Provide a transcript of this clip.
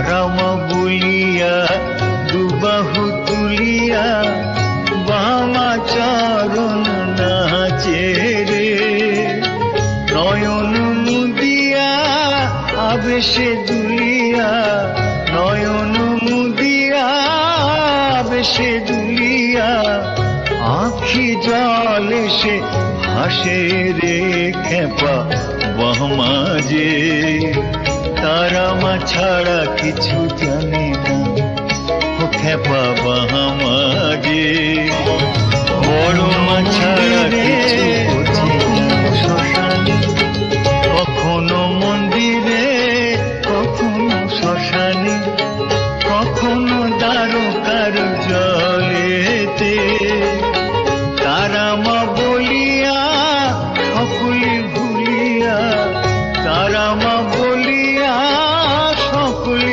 রাম বলিয়া দুবাহু তুলিয়া বামা চরণ নাচে রে। নয়ন মুদিয়া আবেশে দুলিয়া, নয়ন মুদিয়া আবেশে দুলিয়া, আখি জলে সে হাসে রে খেপা বামাজে। তারা মা ছাড়া কিছু জানে না ও খেপা বামাজে।